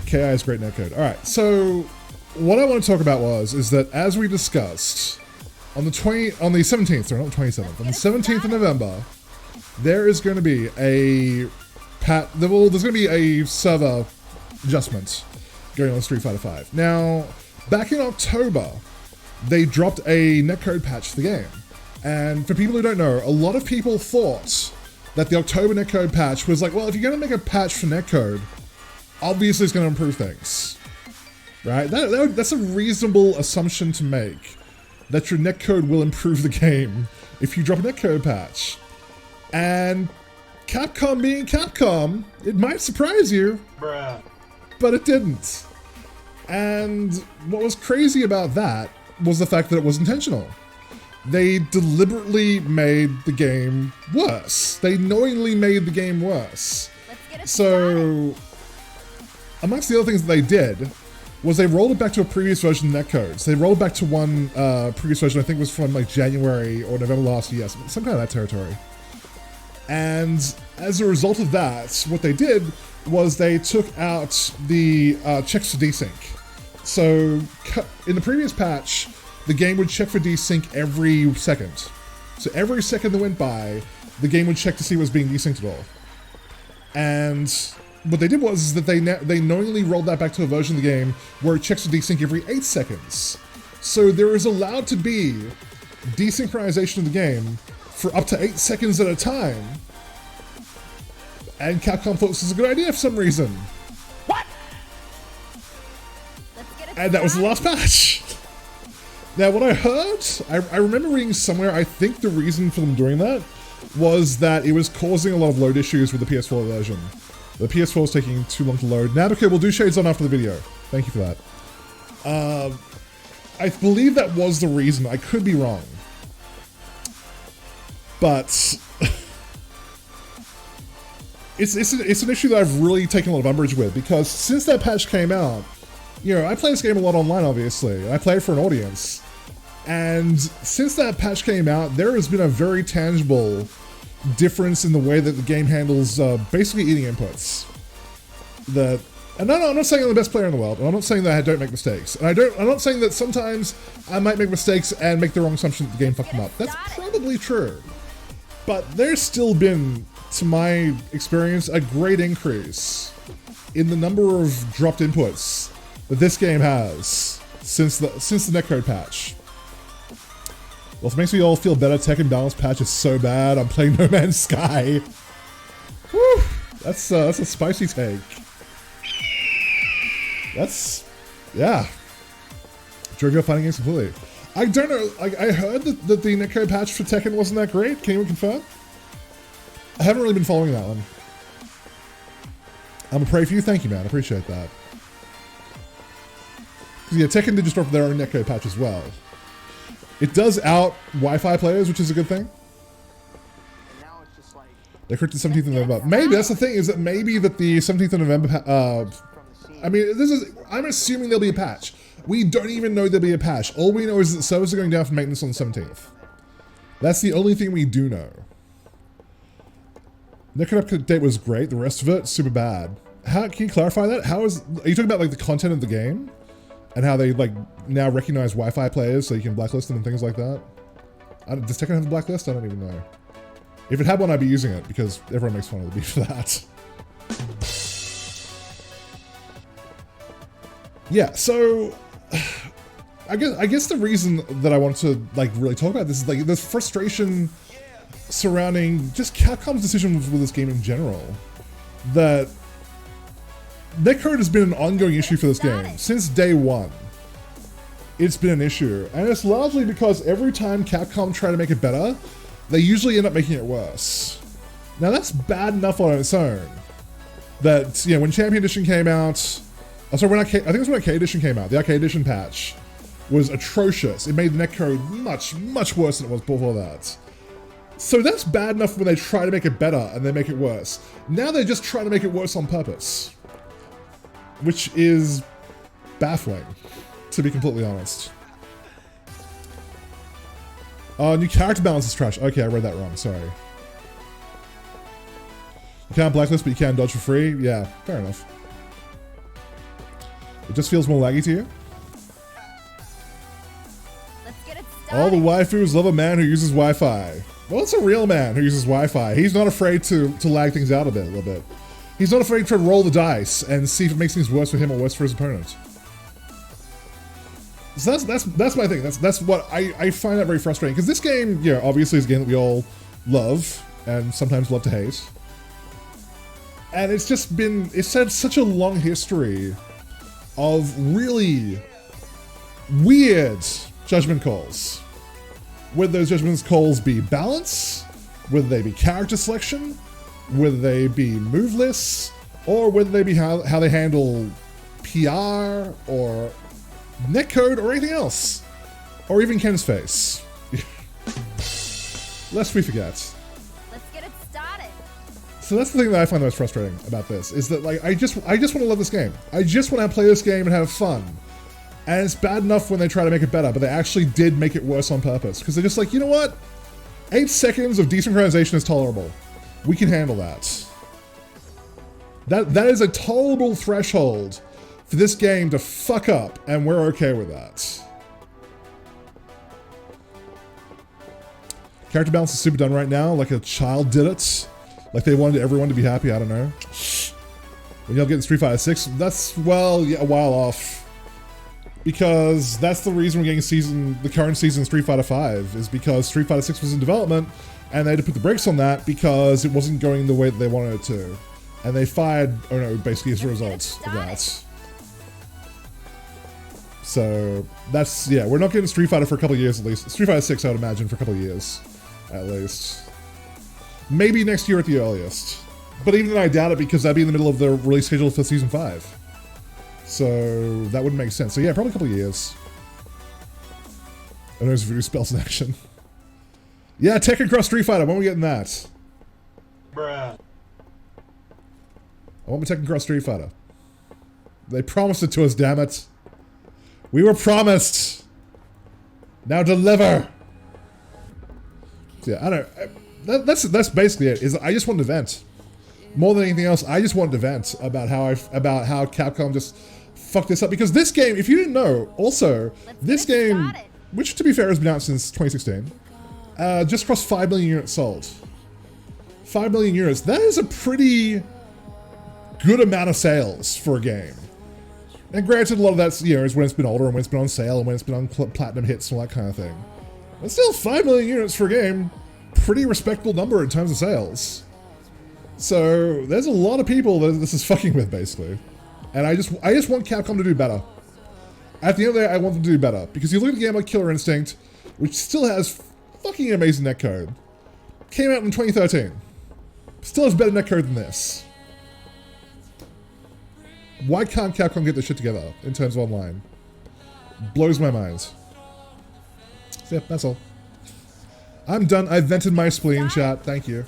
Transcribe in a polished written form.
KI is great netcode. All right, so what I want to talk about is that as we discussed on the 17th, sorry, not the 27th, on the 17th of November, there is going to be a there's going to be a server adjustment going on Street Fighter V. Now, back in October, they dropped a netcode patch to the game. And for people who don't know, a lot of people thought that the October netcode patch was like, well, if you're going to make a patch for netcode, obviously it's going to improve things, right? That's a reasonable assumption to make, that your netcode will improve the game if you drop a netcode patch. And Capcom being Capcom, it might surprise you, bruh, but it didn't. And what was crazy about that was the fact that it was intentional. They deliberately made the game worse. They knowingly made the game worse. So, amongst the other things that they did, was they rolled it back to a previous version of netcode. So they rolled back to one previous version, I think was from like January or November last year, some kind of that territory. And as a result of that, what they did was they took out the checks for desync. So in the previous patch, the game would check for desync every second. So every second that went by, the game would check to see if it was being desynced at all. And what they did was that they knowingly rolled that back to a version of the game where it checks for desync every 8 seconds. So there is allowed to be desynchronization of the game for up to 8 seconds at a time. And Capcom thought this was a good idea for some reason. What? And that was the last patch. Now, what I heard, I remember reading somewhere, I think the reason for them doing that was that it was causing a lot of load issues with the PS4 version. The PS4 is taking too long to load. Now, okay, we'll do Shades on after the video. Thank you for that. I believe that was the reason. I could be wrong. But it's an issue that I've really taken a lot of umbrage with, because since that patch came out, you know, I play this game a lot online, obviously. I play it for an audience. And since that patch came out, there has been a very tangible difference in the way that the game handles basically eating inputs. And I'm not saying I'm the best player in the world, and I'm not saying that I don't make mistakes. And I'm not saying that sometimes I might make mistakes and make the wrong assumption that the game fucked them up. That's probably true. But there's still been, to my experience, a great increase in the number of dropped inputs that this game has since the netcode patch. Well, if it makes me all feel better, Tekken Balance patch is so bad, I'm playing No Man's Sky. Whew, that's a spicy take. Yeah. Jovial fighting games completely. I don't know, I heard that the netcode patch for Tekken wasn't that great. Can anyone confirm? I haven't really been following that one. I'm a pray for you. Thank you, man. I appreciate that. Yeah, Tekken did just drop their own netcode patch as well. It does out Wi-Fi players, which is a good thing. They corrected 17th of November. Maybe that's the thing, is that maybe that the 17th of November, I mean, I'm assuming there'll be a patch. We don't even know there'll be a patch. All we know is that servers are going down for maintenance on the 17th. That's the only thing we do know. Netcode update was great. The rest of it, super bad. Can you clarify that? Are you talking about like the content of the game? And how they like now recognize Wi-Fi players so you can blacklist them and things like that? Does Tekken have a blacklist? I don't even know. If it had one, I'd be using it because everyone makes fun of the beef for that. Yeah, so I guess the reason that I wanted to like really talk about this is like the frustration surrounding just Capcom's decision with this game in general. That netcode has been an ongoing issue for this game since day one. It's been an issue, and it's largely because every time Capcom try to make it better, they usually end up making it worse. Now that's bad enough on its own. That, you know, when Chapion Edition came out, I think it was when Arcade Edition came out, the Arcade Edition patch was atrocious. It made the netcode much, much worse than it was before that. So that's bad enough when they try to make it better and they make it worse. Now they're just trying to make it worse on purpose. Which is baffling, to be completely honest. New character balance is trash. Okay, I read that wrong, sorry. You can't blacklist, but you can dodge for free? Yeah, fair enough. It just feels more laggy to you? Let's get it started. All the waifus love a man who uses Wi-Fi. Well, it's a real man who uses Wi-Fi. He's not afraid to lag things out a little bit. He's not afraid to roll the dice and see if it makes things worse for him or worse for his opponent. So that's my thing. That's what I find that very frustrating. Because this game, yeah, obviously is a game that we all love and sometimes love to hate. And it's had such a long history of really weird judgment calls. Whether those judgment calls be balance, whether they be character selection, whether they be move lists, or whether they be how they handle PR or netcode or anything else. Or even Ken's face. Lest we forget. Let's get it started. So that's the thing that I find the most frustrating about this, is that like I just want to love this game. I just want to play this game and have fun. And it's bad enough when they try to make it better, but they actually did make it worse on purpose. Because they're just like, you know what? 8 seconds of desynchronization is tolerable. We can handle that. That is a tolerable threshold for this game to fuck up, and we're okay with that. Character balance is super done right now, like a child did it. Like they wanted everyone to be happy, I don't know. When y'all get in Street Fighter 6, that's, well, yeah, a while off. Because that's the reason we're getting the current season of Street Fighter 5, is because Street Fighter 6 was in development, and they had to put the brakes on that because it wasn't going the way that they wanted it to. And they fired Ono basically as a result of that. So that's, yeah, we're not getting Street Fighter for a couple of years at least. Street Fighter 6, I would imagine, for a couple of years, at least. Maybe next year at the earliest. But even then I doubt it, because that'd be in the middle of the release schedule for Season 5. So that wouldn't make sense. So yeah, probably a couple of years. Ono's voodoo spells in action. Yeah, Tekken Cross Street Fighter, when are we getting that? Bruh. I want my Tekken Cross Street Fighter. They promised it to us, damn it. We were promised. Now deliver. So yeah, I don't. That's basically it. Is I just want an event. More than anything else, I just want an event about how Capcom just fucked this up. Because this game, if you didn't know, also this game, which to be fair has been out since 2016, just crossed 5 million units sold. 5 million units. That is a pretty good amount of sales for a game. And granted, a lot of that's, you know, is when it's been older and when it's been on sale and when it's been on platinum hits and all that kind of thing. But still, 5 million units for a game, pretty respectable number in terms of sales. So there's a lot of people that this is fucking with, basically. And I just want Capcom to do better. At the end of the day, I want them to do better. Because you look at a game like Killer Instinct, which still has fucking amazing netcode. Came out in 2013. Still has better netcode than this. Why can't Capcom get this shit together in terms of online? Blows my mind. So yeah, that's all. I'm done. I've vented my spleen, chat. Thank you.